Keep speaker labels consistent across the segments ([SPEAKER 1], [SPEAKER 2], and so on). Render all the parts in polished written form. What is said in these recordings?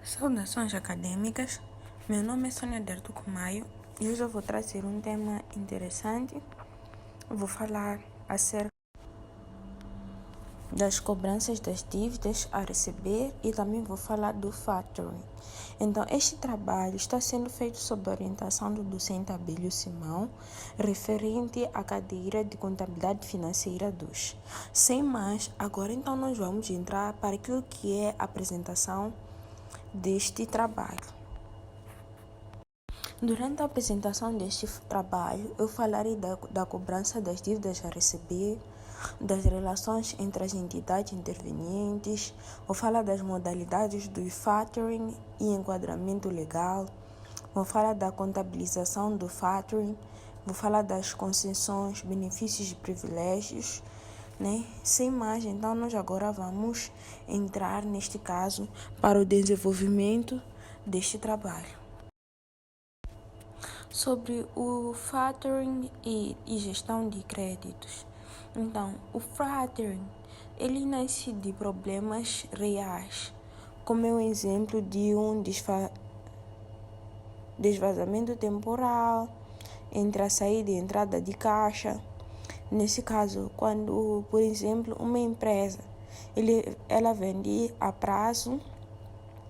[SPEAKER 1] Saudações acadêmicas, meu nome é Sônia Dertuco Maio e hoje eu vou trazer um tema interessante. Vou falar acerca das cobranças das dívidas a receber e também vou falar do factoring. Então, este trabalho está sendo feito sob a orientação do docente Abílio Simão, referente à cadeira de Contabilidade Financeira 2. Sem mais, agora então nós vamos entrar para aquilo que é a apresentação deste trabalho. Durante a apresentação deste trabalho, eu falarei da cobrança das dívidas a receber, das relações entre as entidades intervenientes, vou falar das modalidades do factoring e enquadramento legal, vou falar da contabilização do factoring, vou falar das concessões, benefícios e privilégios, né? Sem mais, então nós agora vamos entrar neste caso para o desenvolvimento deste trabalho. Sobre o factoring e gestão de créditos. Então, o factoring, ele nasce de problemas reais, como é um exemplo de um desvazamento temporal entre a saída e a entrada de caixa. Nesse caso, quando, por exemplo, uma empresa ela vende a prazo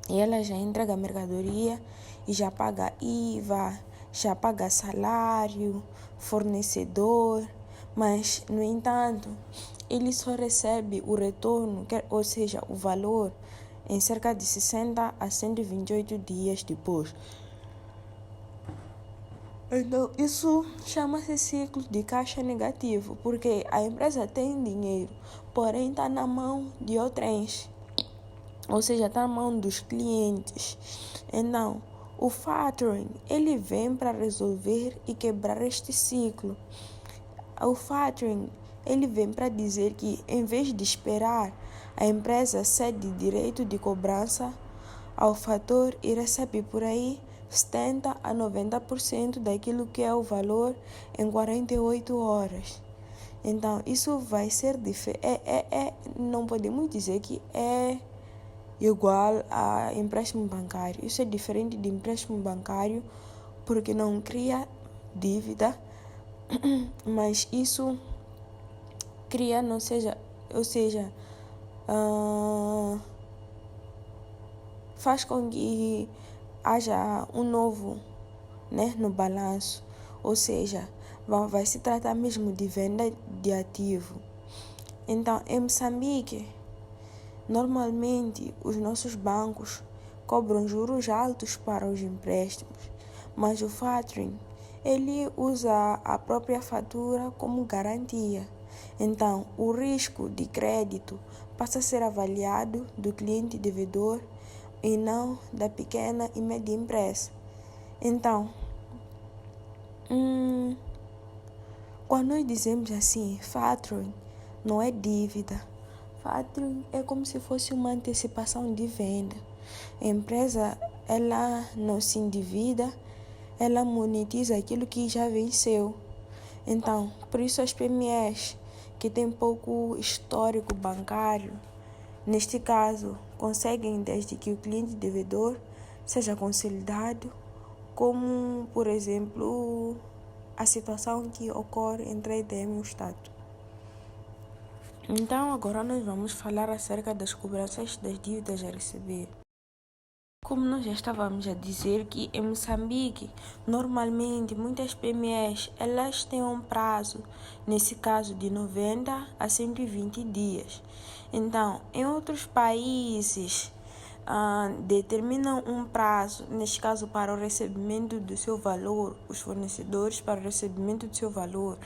[SPEAKER 1] e ela já entrega a mercadoria e já paga IVA, já paga salário, fornecedor, mas, no entanto, ele só recebe o retorno, ou seja, o valor, em cerca de 60 a 128 dias depois. Então, isso chama-se ciclo de caixa negativo, porque a empresa tem dinheiro, porém está na mão de outrens, ou seja, está na mão dos clientes. Então, o factoring, ele vem para resolver e quebrar este ciclo. O factoring, ele vem para dizer que, em vez de esperar, a empresa cede direito de cobrança ao fator e recebe por aí 70 a 90% daquilo que é o valor em 48 horas. Então, isso vai ser diferente. Não podemos dizer que é igual a empréstimo bancário. Isso é diferente de empréstimo bancário porque não cria dívida, mas isso cria, faz com que haja um novo, né, no balanço, ou seja, vai se tratar mesmo de venda de ativo. Então, em Moçambique, normalmente os nossos bancos cobram juros altos para os empréstimos, mas o factoring, ele usa a própria fatura como garantia. Então, o risco de crédito passa a ser avaliado do cliente devedor e não da pequena e média empresa. Então, quando nós dizemos assim, factoring não é dívida. Factoring é como se fosse uma antecipação de venda. A empresa, ela não se endivida, ela monetiza aquilo que já venceu. Então, por isso as PMEs que têm pouco histórico bancário, neste caso, conseguem desde que o cliente devedor seja consolidado, como, por exemplo, a situação que ocorre entre a EDM e o Estado. Então, agora nós vamos falar acerca das cobranças das dívidas a receber. Como nós já estávamos a dizer que em Moçambique, normalmente, muitas PMEs, elas têm um prazo, nesse caso, de 90 a 120 dias. Então, em outros países, determinam um prazo, neste caso, para o recebimento do seu valor, os fornecedores para o recebimento do seu valor,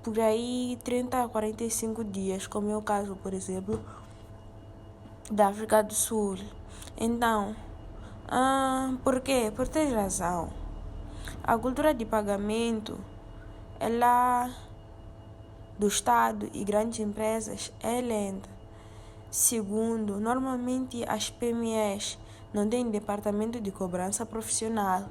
[SPEAKER 1] por aí 30 a 45 dias, como é o caso, por exemplo, da África do Sul. Então, por quê? Por ter razão. A cultura de pagamento, do Estado e grandes empresas, é lenta. Segundo, normalmente as PMEs não têm departamento de cobrança profissional.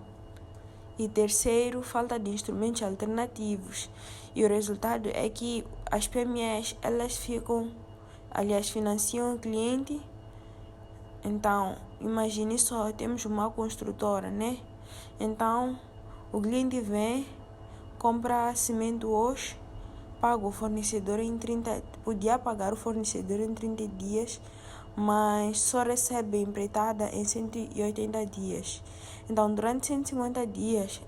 [SPEAKER 1] E terceiro, falta de instrumentos alternativos. E o resultado é que as PMEs, elas financiam o cliente Então, imagine só, temos uma construtora, né? Então, o cliente vem, compra cimento hoje, paga o fornecedor em 30, podia pagar o fornecedor em 30 dias, mas só recebe a empreitada em 180 dias. Então, durante 150 dias,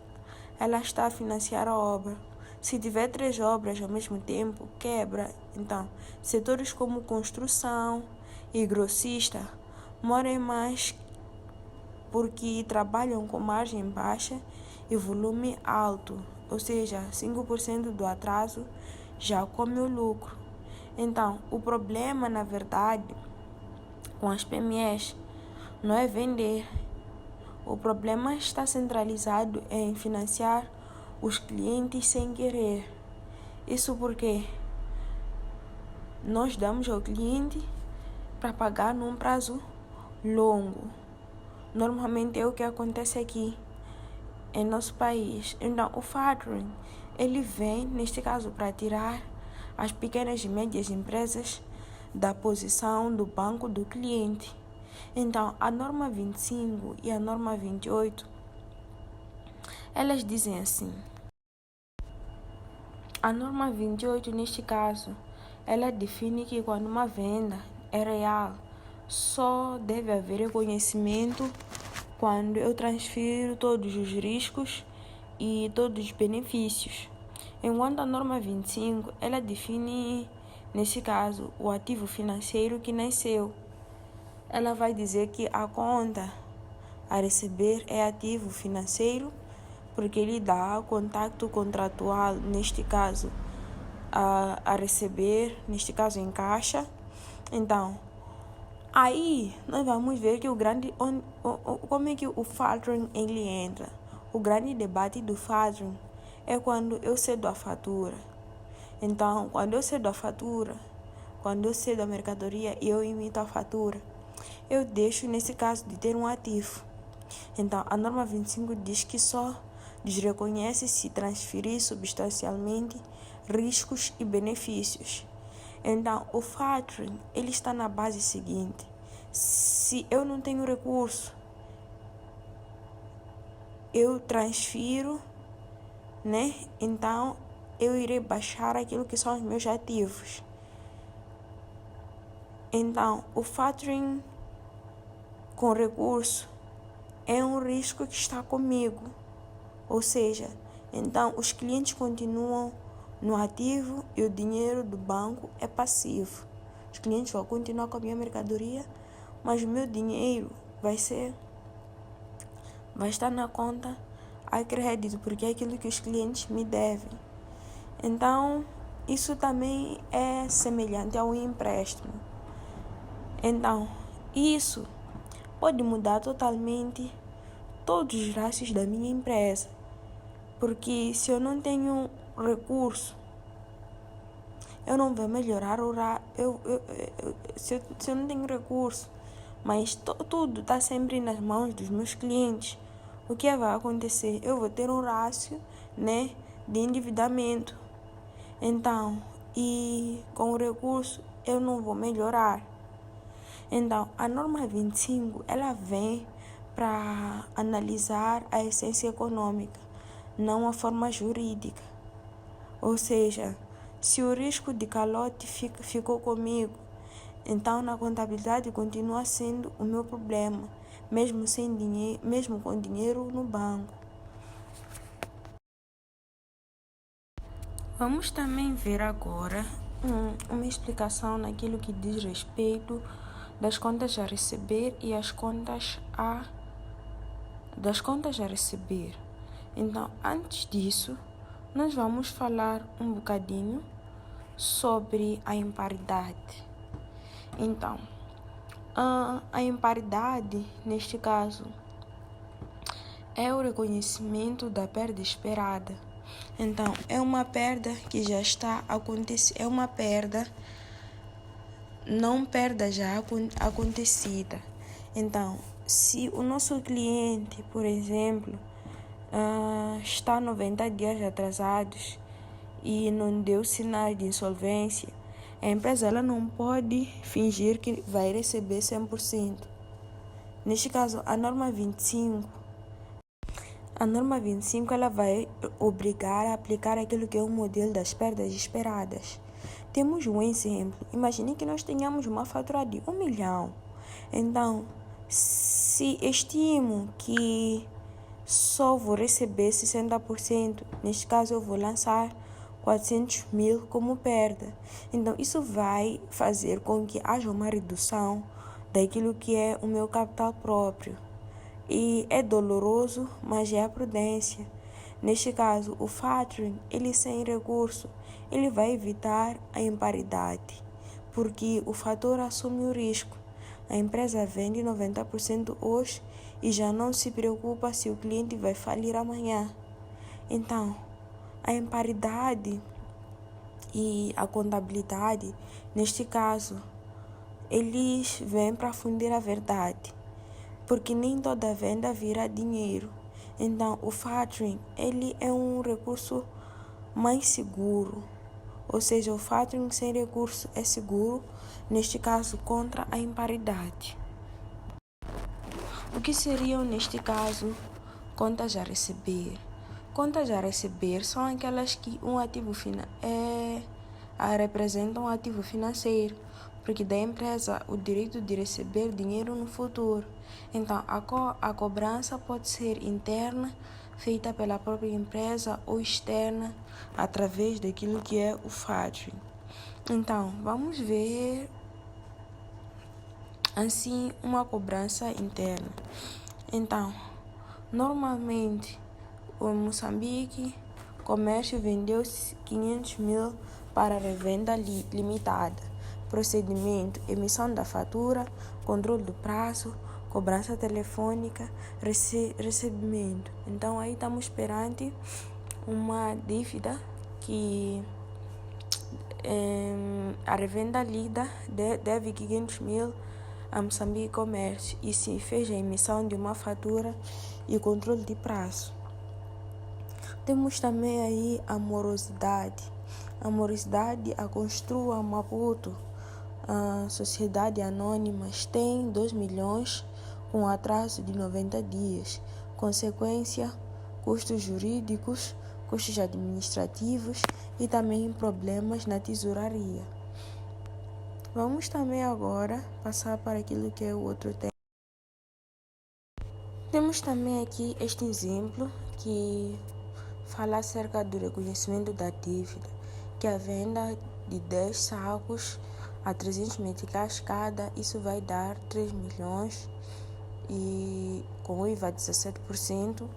[SPEAKER 1] ela está a financiar a obra. Se tiver 3 obras ao mesmo tempo, quebra. Então, setores como construção e grossista morem mais porque trabalham com margem baixa e volume alto, ou seja, 5% do atraso já come o lucro. Então, o problema, na verdade, com as PMEs não é vender. O problema está centralizado em financiar os clientes sem querer. Isso porque nós damos ao cliente para pagar num prazo longo. Normalmente é o que acontece aqui em nosso país. Então, o factoring, ele vem, neste caso, para tirar as pequenas e médias empresas da posição do banco do cliente. Então, a norma 25 e a norma 28, elas dizem assim. A norma 28, neste caso, ela define que quando uma venda é real, só deve haver reconhecimento quando eu transfiro todos os riscos e todos os benefícios. Enquanto a norma 25, ela define, nesse caso, o ativo financeiro que nasceu. Ela vai dizer que a conta a receber é ativo financeiro porque ele dá contato contratual, neste caso, a receber, neste caso em caixa. Então, aí nós vamos ver que como é que o factoring ele entra. O grande debate do factoring é quando eu cedo a fatura. Então, quando eu cedo a fatura, quando eu cedo a mercadoria e eu emito a fatura, eu deixo, nesse caso, de ter um ativo. Então, a norma 25 diz que só desreconhece se transferir substancialmente riscos e benefícios. Então, o factoring, ele está na base seguinte. Se eu não tenho recurso, eu transfiro, né? Então, eu irei baixar aquilo que são os meus ativos. Então, o factoring com recurso é um risco que está comigo. Ou seja, então os clientes continuam no ativo e o dinheiro do banco é passivo. Os clientes vão continuar com a minha mercadoria, mas o meu dinheiro vai estar na conta a crédito, porque é aquilo que os clientes me devem. Então, isso também é semelhante a um empréstimo. Então, isso pode mudar totalmente todos os rastros da minha empresa. Porque se eu não tenho recurso, eu não vou melhorar o se eu não tenho recurso, mas tudo está sempre nas mãos dos meus clientes, o que vai acontecer? Eu vou ter um rácio, né, de endividamento. Então, e com o recurso, eu não vou melhorar. Então, a norma 25, ela vem para analisar a essência econômica, não a forma jurídica. Ou seja, se o risco de calote ficou comigo, então na contabilidade continua sendo o meu problema, mesmo sem dinheiro, mesmo com dinheiro no banco. Vamos também ver agora uma explicação naquilo que diz respeito das contas a receber e das contas a receber. Então, antes disso, nós vamos falar um bocadinho sobre a imparidade. Então, a imparidade, neste caso, é o reconhecimento da perda esperada. Então, é uma perda que já está acontecendo, é uma perda, não perda já acontecida. Então, se o nosso cliente, por exemplo, está 90 dias atrasados e não deu sinais de insolvência, a empresa ela não pode fingir que vai receber 100%. Neste caso, a norma 25, ela vai obrigar a aplicar aquilo que é o modelo das perdas esperadas. Temos um exemplo. Imagine que nós tenhamos uma fatura de 1 milhão. Então, se estimo que só vou receber 60%, neste caso eu vou lançar 400 mil como perda. Então, isso vai fazer com que haja uma redução daquilo que é o meu capital próprio. E é doloroso, mas é a prudência. Neste caso, o factoring, ele sem recurso, ele vai evitar a imparidade, porque o fator assume o risco. A empresa vende 90% hoje e já não se preocupa se o cliente vai falir amanhã. Então, a imparidade e a contabilidade, neste caso, eles vêm para fundir a verdade, porque nem toda venda vira dinheiro. Então, o factoring, ele é um recurso mais seguro. Ou seja, o factoring sem recurso é seguro, neste caso, contra a imparidade. O que seriam, neste caso, contas a receber? Contas a receber são aquelas que representam um ativo financeiro, porque dá à empresa o direito de receber dinheiro no futuro. Então, a cobrança pode ser interna, feita pela própria empresa, ou externa, através daquilo que é o factoring. Então, vamos ver assim uma cobrança interna. Então, normalmente, o Moçambique Comércio vendeu 500 mil para revenda limitada. Procedimento: emissão da fatura, controle do prazo, cobrança telefônica, recebimento. Então, aí estamos perante uma dívida que a revenda lida deve 500 mil a Moçambique Comércio e se fez a emissão de uma fatura e o controle de prazo. Temos também aí a morosidade. A morosidade, a Construa Maputo, a Sociedade Anônima, tem 2 milhões com atraso de 90 dias. Consequência: custos jurídicos, custos administrativos e também problemas na tesouraria. Vamos também agora passar para aquilo que é o outro tema. Temos também aqui este exemplo que fala acerca do reconhecimento da dívida, que a venda de 10 sacos a 300 meticais cada, isso vai dar 3 milhões e com IVA 17%,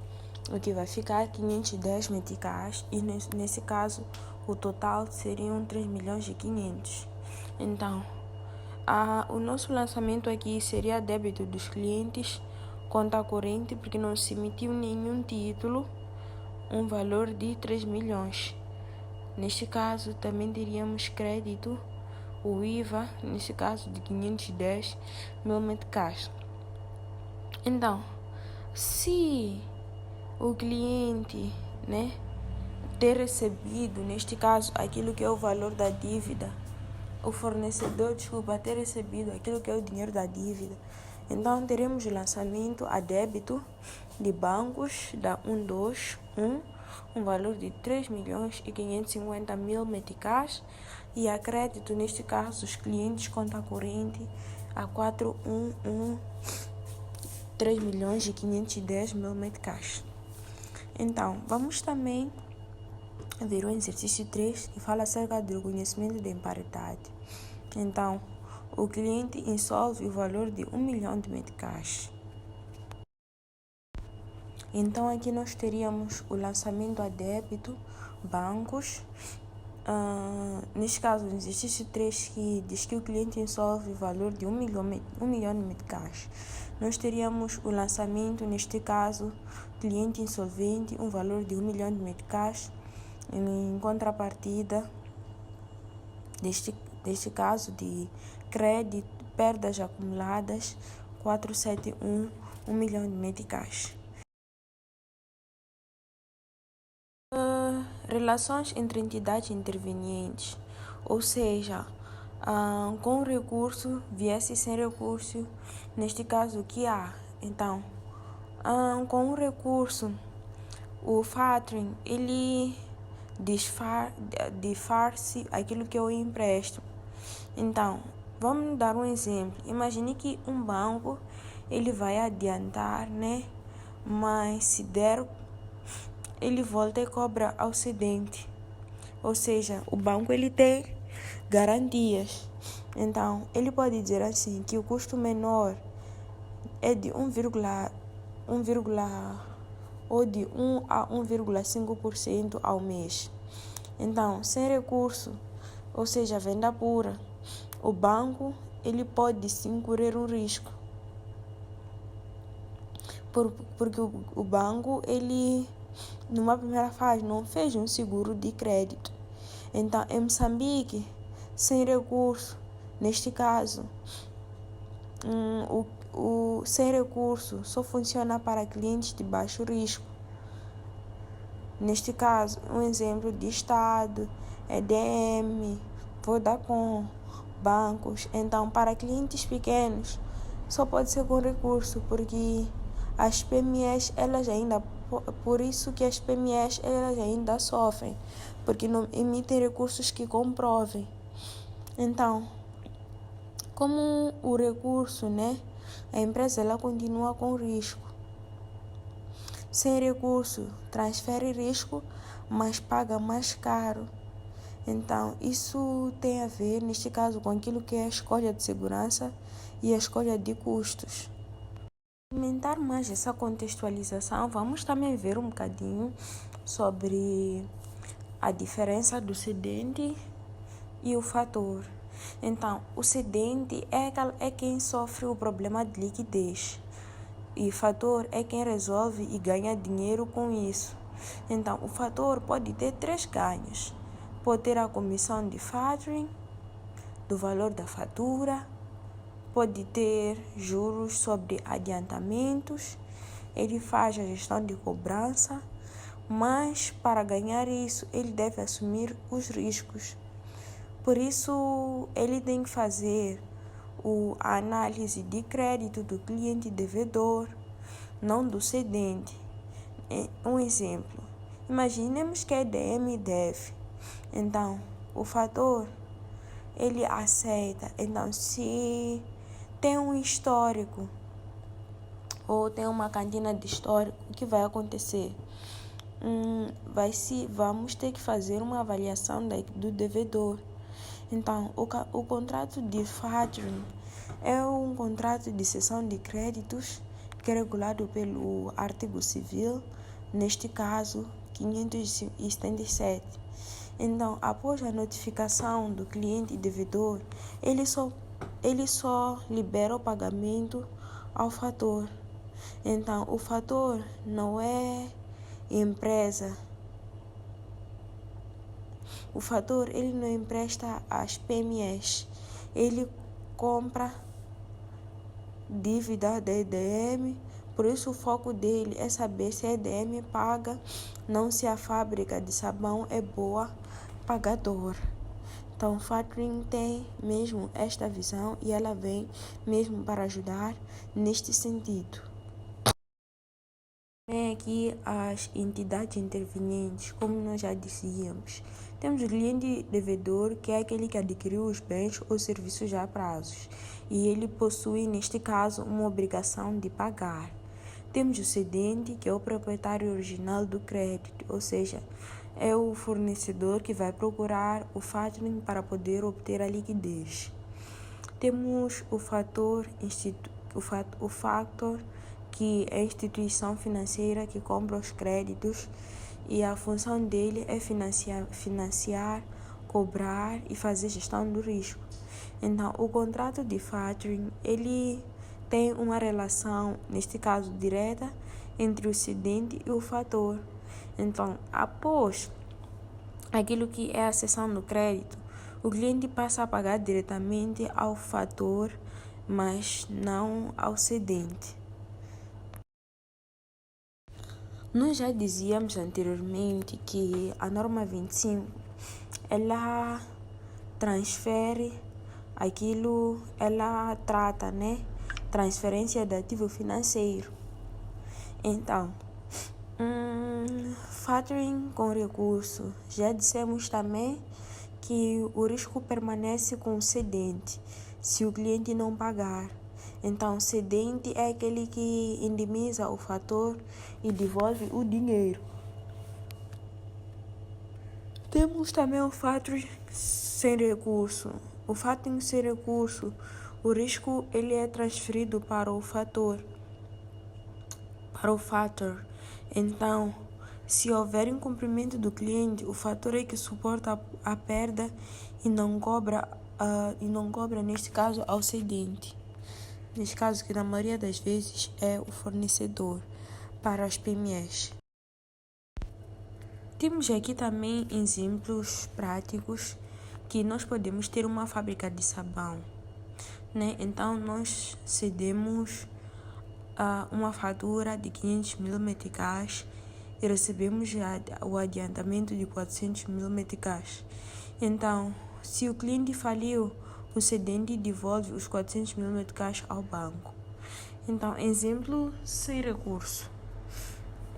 [SPEAKER 1] o que vai ficar 510 meticais e nesse caso o total seriam 3 milhões e 500. Então, o nosso lançamento aqui seria débito dos clientes, conta corrente, porque não se emitiu nenhum título, um valor de 3 milhões. Neste caso, também teríamos crédito, o IVA, neste caso de 510 mil meticais. Então, se o cliente, ter recebido, neste caso, aquilo que é o valor da dívida, o fornecedor, ter recebido aquilo que é o dinheiro da dívida, então teremos o lançamento a débito de bancos da 121, um valor de 3 milhões e 550 mil meticais, e a crédito, neste caso, os clientes conta corrente a 411, 3 milhões e 510 mil meticais. Então, vamos também ver o exercício 3, que fala acerca do reconhecimento da imparidade. Então, o cliente insolve o valor de 1 milhão de meticais. Então, aqui nós teríamos o lançamento a débito, bancos. Neste caso, o exercício 3, que diz que o cliente insolve o valor de 1 milhão de meticais. Nós teríamos o lançamento, neste caso, cliente insolvente, um valor de 1 milhão de meticais. Em contrapartida, deste caso de crédito, perdas acumuladas, 471, 1 milhão de meticais. Relações entre entidades intervenientes, ou seja, com recurso, viesse sem recurso, neste caso o que há? Então, com o recurso, o factoring, ele disfarce aquilo que eu empresto. Então, vamos dar um exemplo. Imagine que um banco, ele vai adiantar, né? Mas se der, ele volta e cobra ao cedente. Ou seja, o banco ele tem garantias. Então, ele pode dizer assim que o custo menor é de 1, ou de 1 a 1,5% ao mês. Então, sem recurso, ou seja, venda pura, o banco ele pode sim correr um risco. Porque o banco, ele, numa primeira fase, não fez um seguro de crédito. Então, em Moçambique, sem recurso, neste caso, o sem recurso só funciona para clientes de baixo risco. Neste caso, um exemplo de Estado, EDM, Vodacom, bancos. Então, para clientes pequenos, só pode ser com recurso, porque as PMEs, elas ainda, por isso que as PMEs, elas ainda sofrem, porque não emitem recursos que comprovem. Então, como o recurso, né, a empresa ela continua com risco. Sem recurso, transfere risco, mas paga mais caro. Então, isso tem a ver, neste caso, com aquilo que é a escolha de segurança e a escolha de custos. Para aumentar mais essa contextualização, vamos também ver um bocadinho sobre a diferença do cedente e o fator. Então, o cedente é quem sofre o problema de liquidez. E o fator é quem resolve e ganha dinheiro com isso. Então, o fator pode ter 3 ganhos. Pode ter a comissão de factoring, do valor da fatura, pode ter juros sobre adiantamentos, ele faz a gestão de cobrança, mas para ganhar isso, ele deve assumir os riscos. Por isso, ele tem que fazer a análise de crédito do cliente devedor, não do cedente. Um exemplo, imaginemos que a EDM deve. Então, o fator, ele aceita. Então, se tem um histórico ou tem uma cantina de histórico, o que vai acontecer? Vamos ter que fazer uma avaliação do devedor. Então, o contrato de factoring é um contrato de cessão de créditos que é regulado pelo artigo civil, neste caso 577. Então, após a notificação do cliente devedor, ele só libera o pagamento ao fator. Então, o fator não é empresa. O fator, ele não empresta às PMEs. Ele compra dívida da EDM, por isso o foco dele é saber se a EDM paga, não se a fábrica de sabão é boa pagadora. Então, o factoring tem mesmo esta visão e ela vem mesmo para ajudar neste sentido. Tem aqui as entidades intervenientes, como nós já dizíamos. Temos o cliente devedor, que é aquele que adquiriu os bens ou serviços a prazos, e ele possui, neste caso, uma obrigação de pagar. Temos o cedente, que é o proprietário original do crédito, ou seja, é o fornecedor que vai procurar o factoring para poder obter a liquidez. Temos o factor, que é a instituição financeira que compra os créditos e a função dele é financiar, cobrar e fazer gestão do risco. Então, o contrato de factoring, ele tem uma relação, neste caso direta, entre o cedente e o fator. Então, após aquilo que é a cessão do crédito, o cliente passa a pagar diretamente ao fator, mas não ao cedente. Nós já dizíamos anteriormente que a norma 25, ela transfere aquilo ela trata, né? Transferência de ativo financeiro. Então, factoring com recurso. Já dissemos também que o risco permanece com o cedente se o cliente não pagar. Então, cedente é aquele que indemniza o fator e devolve o dinheiro. Temos também o factoring sem recurso. O factoring sem recurso, o risco ele é transferido para o fator. Então, se houver incumprimento do cliente, o fator é que suporta a perda e não cobra, neste caso, ao cedente. Neste caso, que na maioria das vezes é o fornecedor para as PMEs. Temos aqui também exemplos práticos que nós podemos ter uma fábrica de sabão, né? Então, nós cedemos uma fatura de 500 mil meticais e recebemos o adiantamento de 400 mil meticais. Então, se o cliente faliu, o cedente devolve os 400 mil meticais ao banco. Então, exemplo sem recurso.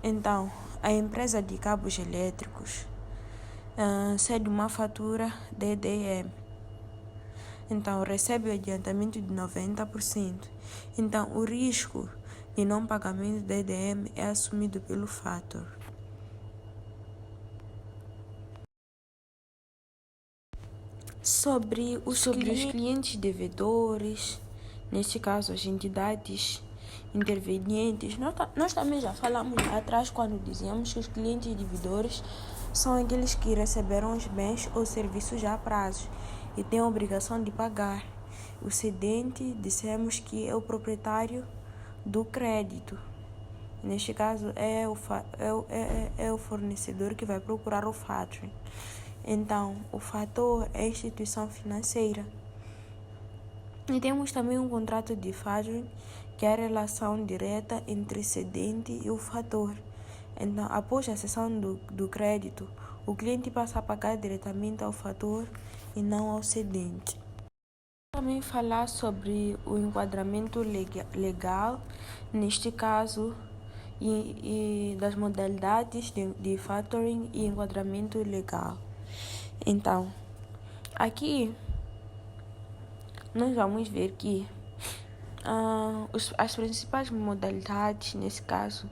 [SPEAKER 1] Então, a empresa de cabos elétricos cede uma fatura DDM. Então, recebe o adiantamento de 90%. Então, o risco de não pagamento da DDM é assumido pelo fator. Sobre os clientes devedores, neste caso as entidades intervenientes, nós também já falamos lá atrás quando dizíamos que os clientes devedores são aqueles que receberam os bens ou serviços já a prazo e têm a obrigação de pagar. O cedente, dissemos que é o proprietário do crédito. Neste caso, é o fornecedor que vai procurar o factoring. Então, o fator é a instituição financeira. E temos também um contrato de factoring, que é a relação direta entre cedente e o fator. Então, após a cessão do crédito, o cliente passa a pagar diretamente ao fator e não ao cedente. Também falar sobre o enquadramento legal, neste caso, e das modalidades de factoring e enquadramento legal. Então, aqui nós vamos ver que as principais modalidades, nesse caso,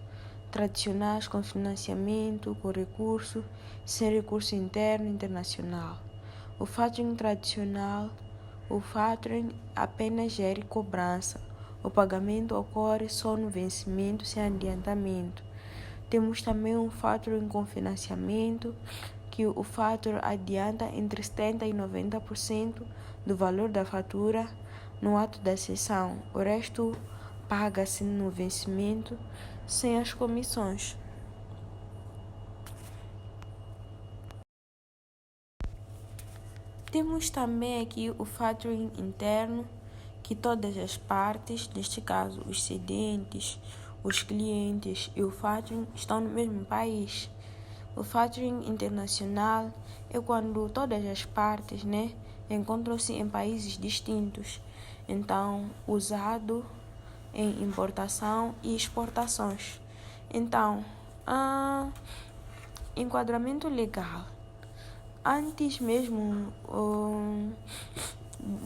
[SPEAKER 1] tradicionais, com financiamento, com recurso, sem recurso interno e internacional. O factoring tradicional, o factoring apenas gera cobrança. O pagamento ocorre só no vencimento sem adiantamento. Temos também um factoring com financiamento, que o fator adianta entre 70% e 90% do valor da fatura no ato da cessão. O resto paga-se no vencimento sem as comissões. Temos também aqui o factoring interno, que todas as partes, neste caso os cedentes, os clientes e o factoring estão no mesmo país. O factoring internacional é quando todas as partes, né, encontram-se em países distintos, então usado em importação e exportações. Então, enquadramento legal. Antes mesmo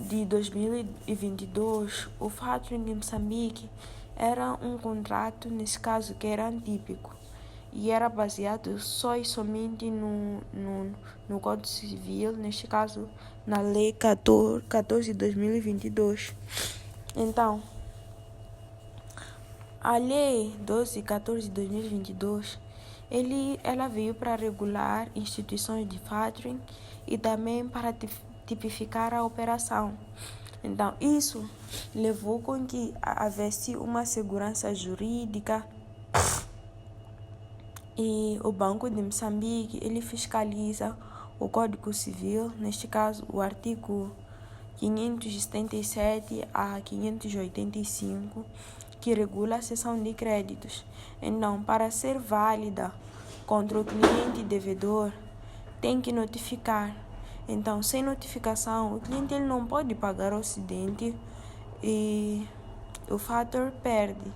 [SPEAKER 1] de 2022, o factoring em Moçambique era um contrato, nesse caso, que era atípico e era baseado só e somente no Código Civil, neste caso, na Lei 14 de 2022. Então, a Lei 12.14 de 2022, ela veio para regular instituições de factoring e também para tipificar a operação. Então, isso levou com que houvesse uma segurança jurídica e o Banco de Moçambique, ele fiscaliza o Código Civil, neste caso, o artigo 577 a 585, que regula a cessão de créditos. Então, para ser válida contra o cliente devedor, tem que notificar. Então, sem notificação, o cliente ele não pode pagar o excedente e o fator perde.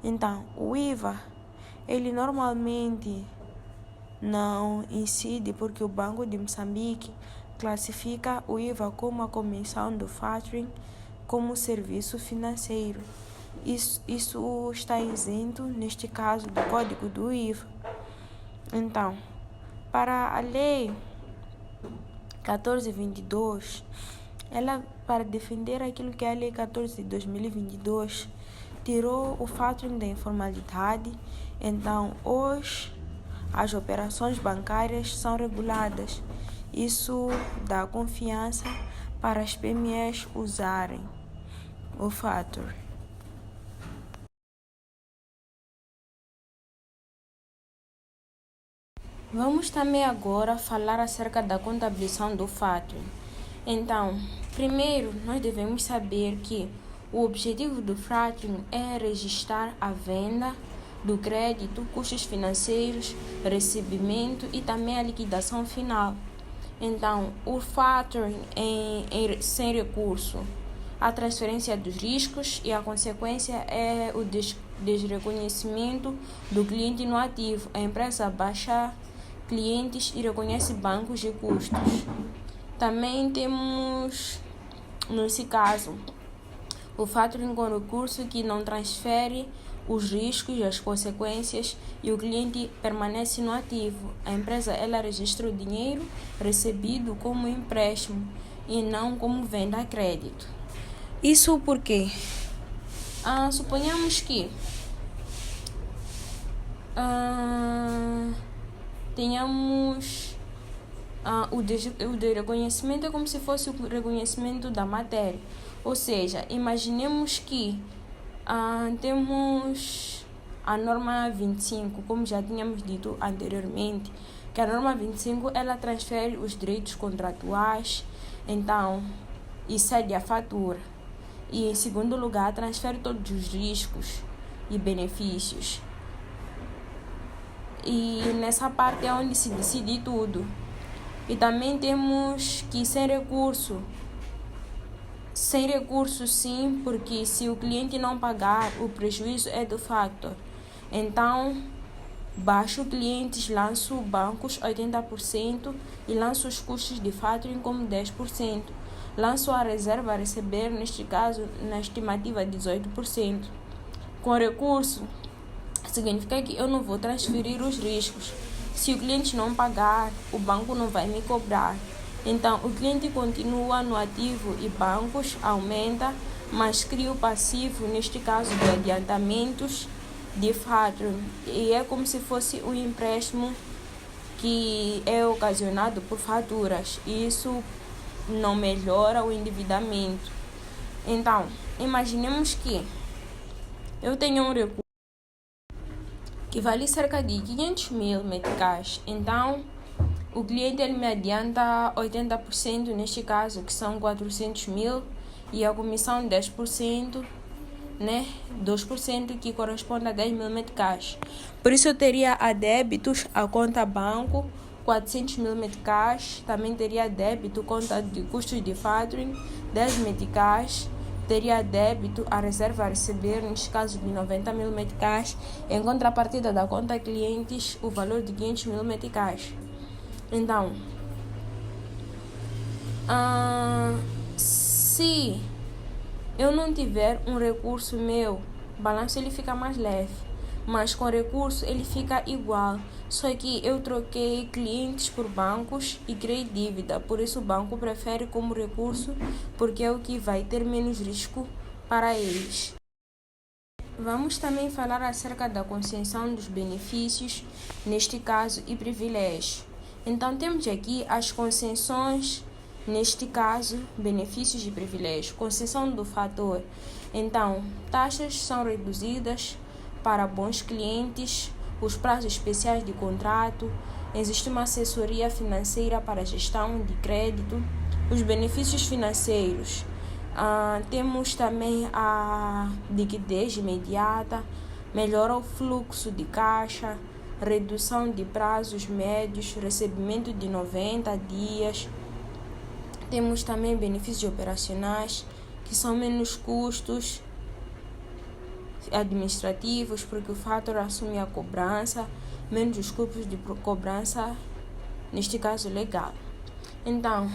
[SPEAKER 1] Então, o IVA, ele normalmente não incide porque o Banco de Moçambique classifica o IVA como a comissão do factoring como serviço financeiro. Isso está isento, neste caso, do código do IVA. Então, para a lei 1422, ela, para defender aquilo que é a lei 14 de 2022, tirou o factoring da informalidade. Então, hoje, as operações bancárias são reguladas. Isso dá confiança para as PMEs usarem o factoring. Vamos também agora falar acerca da contabilização do factoring. Então, primeiro, nós devemos saber que o objetivo do factoring é registrar a venda do crédito, custos financeiros, recebimento e também a liquidação final. Então, o factoring sem recurso, a transferência dos riscos e a consequência é o desreconhecimento do cliente no ativo. A empresa baixa clientes e reconhece bancos de custos. Também temos, nesse caso, o factoring com recurso que não transfere os riscos e as consequências e o cliente permanece no ativo. A empresa ela registra o dinheiro recebido como empréstimo e não como venda a crédito. Isso porque suponhamos que tenhamos o reconhecimento é como se fosse o reconhecimento da matéria. Ou seja, imaginemos que temos a norma 25, como já tínhamos dito anteriormente, que a norma 25 ela transfere os direitos contratuais, então, e cede a fatura. E em segundo lugar, transfere todos os riscos e benefícios. E nessa parte é onde se decide tudo. E também temos que sem recurso sim, porque se o cliente não pagar, o prejuízo é do factor. Então, baixo clientes, lanço bancos 80% e lanço os custos de factoring como 10%. Lanço a reserva a receber, neste caso, na estimativa 18%. Com recurso, significa que eu não vou transferir os riscos. Se o cliente não pagar, o banco não vai me cobrar. Então, o cliente continua no ativo e bancos aumenta, mas cria o passivo, neste caso de adiantamentos de factoring. E é como se fosse um empréstimo que é ocasionado por faturas. Isso não melhora o endividamento. Então, imaginemos que eu tenho um recurso que vale cerca de 500 mil meticais. Então, o cliente ele me adianta 80%, neste caso, que são 400 mil, e a comissão 10%, né? 2% que corresponde a 10 mil meticais. Por isso, eu teria a débitos a conta banco, 400 mil meticais. Também teria débito conta de custos de factoring, 10 meticais. Teria débito a reserva a receber, neste caso de 90 mil meticais, em contrapartida da conta clientes, o valor de 500 mil meticais. Então, se eu não tiver um recurso meu, o balanço ele fica mais leve, mas com recurso ele fica igual, só que eu troquei clientes por bancos e criei dívida, por isso o banco prefere como recurso, porque é o que vai ter menos risco para eles. Vamos também falar acerca da concessão dos benefícios, neste caso, e privilégios. Então, temos aqui as concessões, neste caso, benefícios e privilégios. Concessão do fator. Então, taxas são reduzidas para bons clientes, os prazos especiais de contrato, existe uma assessoria financeira para a gestão de crédito, os benefícios financeiros. Temos também a liquidez imediata, melhora o fluxo de caixa, redução de prazos médios, recebimento de 90 dias, Temos também benefícios operacionais, que são menos custos administrativos, porque o fator assume a cobrança, menos os custos de cobrança, neste caso legal. Então,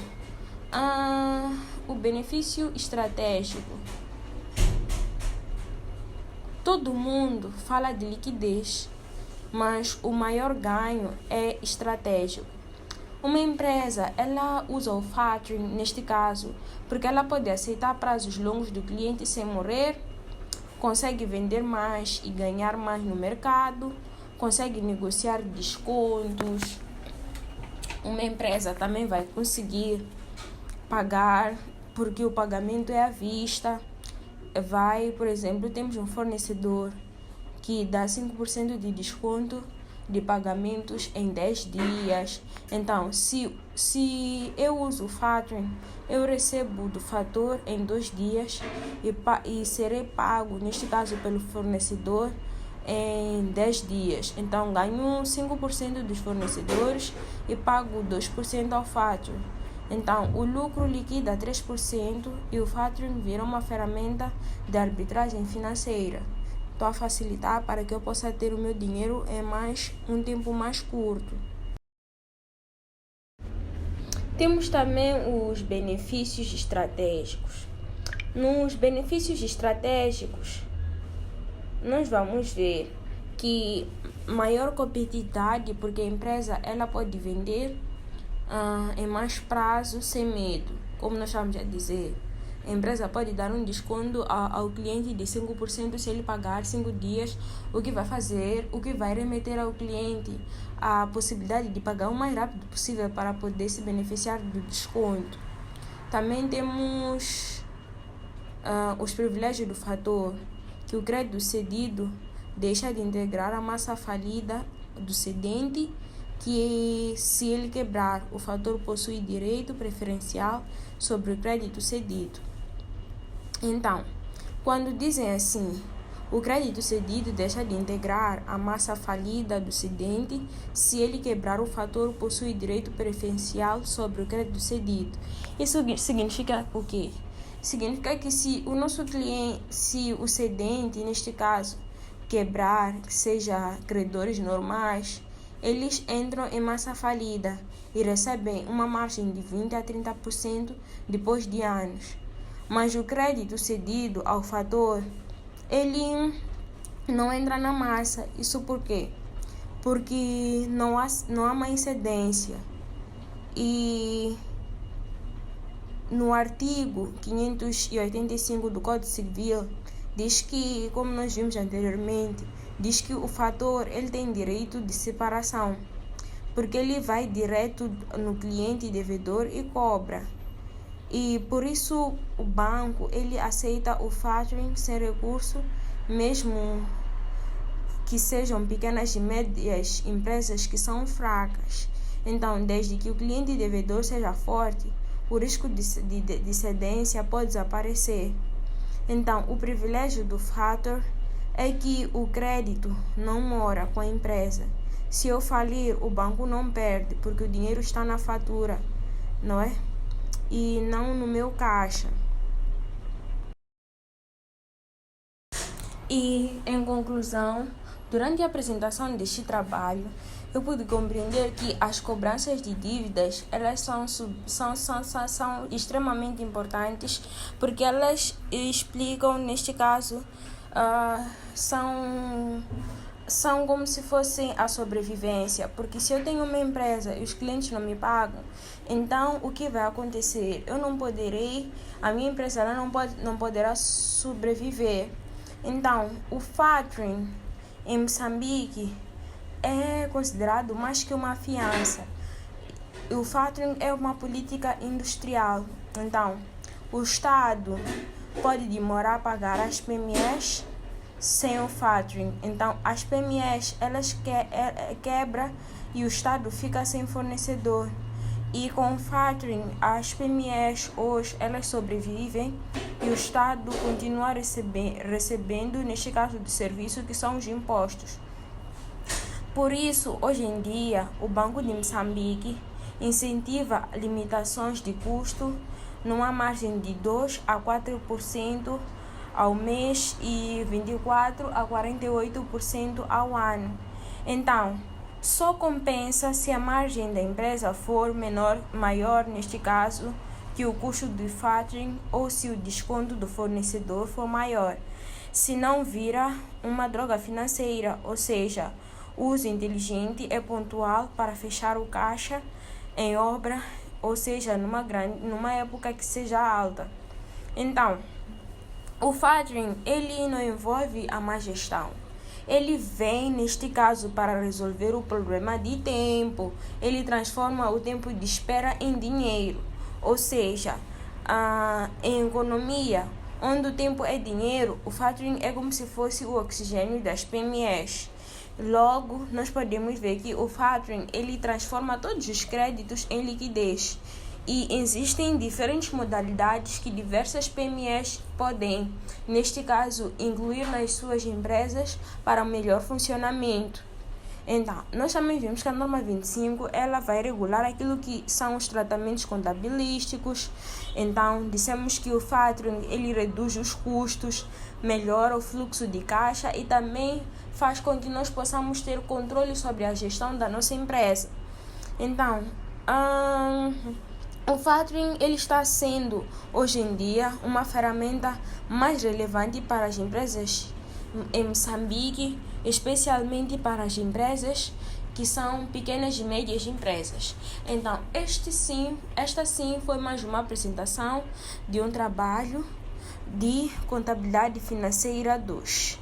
[SPEAKER 1] o benefício estratégico. Todo mundo fala de liquidez, mas o maior ganho é estratégico. Uma empresa, ela usa o factoring, neste caso, porque ela pode aceitar prazos longos do cliente sem morrer, consegue vender mais e ganhar mais no mercado, consegue negociar descontos. Uma empresa também vai conseguir pagar, porque o pagamento é à vista. Por exemplo, temos um fornecedor que dá 5% de desconto de pagamentos em 10 dias. Então, se eu uso o factoring, eu recebo do fator em 2 dias e serei pago, neste caso, pelo fornecedor em 10 dias. Então, ganho 5% dos fornecedores e pago 2% ao factoring. Então, o lucro liquida 3% e o factoring vira uma ferramenta de arbitragem financeira. Estou a facilitar para que eu possa ter o meu dinheiro em um tempo mais curto. Temos também os benefícios estratégicos. Nos benefícios estratégicos, nós vamos ver que maior competitividade, porque a empresa ela pode vender em mais prazo sem medo. Como nós estamos a dizer, a empresa pode dar um desconto ao cliente de 5% se ele pagar 5 dias, o que vai remeter ao cliente a possibilidade de pagar o mais rápido possível para poder se beneficiar do desconto. Também temos os privilégios do fator, que o crédito cedido deixa de integrar a massa falida do cedente, que se ele quebrar, o fator possui direito preferencial sobre o crédito cedido. Então, quando dizem assim, o crédito cedido deixa de integrar a massa falida do cedente, se ele quebrar, o fator possui direito preferencial sobre o crédito cedido. Isso significa o quê? Significa que se o nosso cliente, se o cedente, neste caso, quebrar, seja credores normais, eles entram em massa falida e recebem uma margem de 20% a 30% depois de anos. Mas o crédito cedido ao fator, ele não entra na massa. Isso por quê? Porque não há uma incidência. E no artigo 585 do Código Civil, diz que, como nós vimos anteriormente, diz que o fator ele tem direito de separação, porque ele vai direto no cliente devedor e cobra. E por isso o banco ele aceita o factoring sem recurso, mesmo que sejam pequenas e médias empresas que são fracas. Então, desde que o cliente devedor seja forte, o risco de cedência pode desaparecer. Então, o privilégio do fator é que o crédito não mora com a empresa. Se eu falir, o banco não perde, porque o dinheiro está na fatura, não é? E não no meu caixa. E, em conclusão, durante a apresentação deste trabalho, eu pude compreender que as cobranças de dívidas elas são extremamente importantes, porque elas explicam, neste caso, são como se fossem a sobrevivência, porque se eu tenho uma empresa e os clientes não me pagam, então o que vai acontecer? A minha empresa ela não poderá sobreviver. Então, o factoring em Moçambique é considerado mais que uma fiança. O factoring é uma política industrial. Então, o Estado pode demorar a pagar as PMEs sem o factoring. Então, as PMEs elas quebram e o Estado fica sem fornecedor. E com o factoring, as PMEs hoje elas sobrevivem e o Estado continua recebendo, neste caso, de serviços que são os impostos. Por isso, hoje em dia, o Banco de Moçambique incentiva limitações de custo numa margem de 2 a 4% ao mês e 24 a 48% ao ano. Então, só compensa se a margem da empresa for maior neste caso, que o custo do factoring ou se o desconto do fornecedor for maior. Se não vira uma droga financeira, ou seja, o uso inteligente é pontual para fechar o caixa em obra, ou seja, numa época que seja alta. Então, o factoring, ele não envolve a má gestão. Ele vem, neste caso, para resolver o problema de tempo. Ele transforma o tempo de espera em dinheiro. Ou seja, em economia, onde o tempo é dinheiro, o factoring é como se fosse o oxigênio das PMEs. Logo, nós podemos ver que o factoring, ele transforma todos os créditos em liquidez. E existem diferentes modalidades que diversas PMEs podem, neste caso, incluir nas suas empresas para melhor funcionamento. Então, nós também vimos que a norma 25 ela vai regular aquilo que são os tratamentos contabilísticos. Então, dissemos que o factoring ele reduz os custos, melhora o fluxo de caixa e também faz com que nós possamos ter controle sobre a gestão da nossa empresa. Então, o factoring ele está sendo, hoje em dia, uma ferramenta mais relevante para as empresas em Moçambique, especialmente para as empresas que são pequenas e médias empresas. Então, esta sim foi mais uma apresentação de um trabalho de contabilidade financeira 2.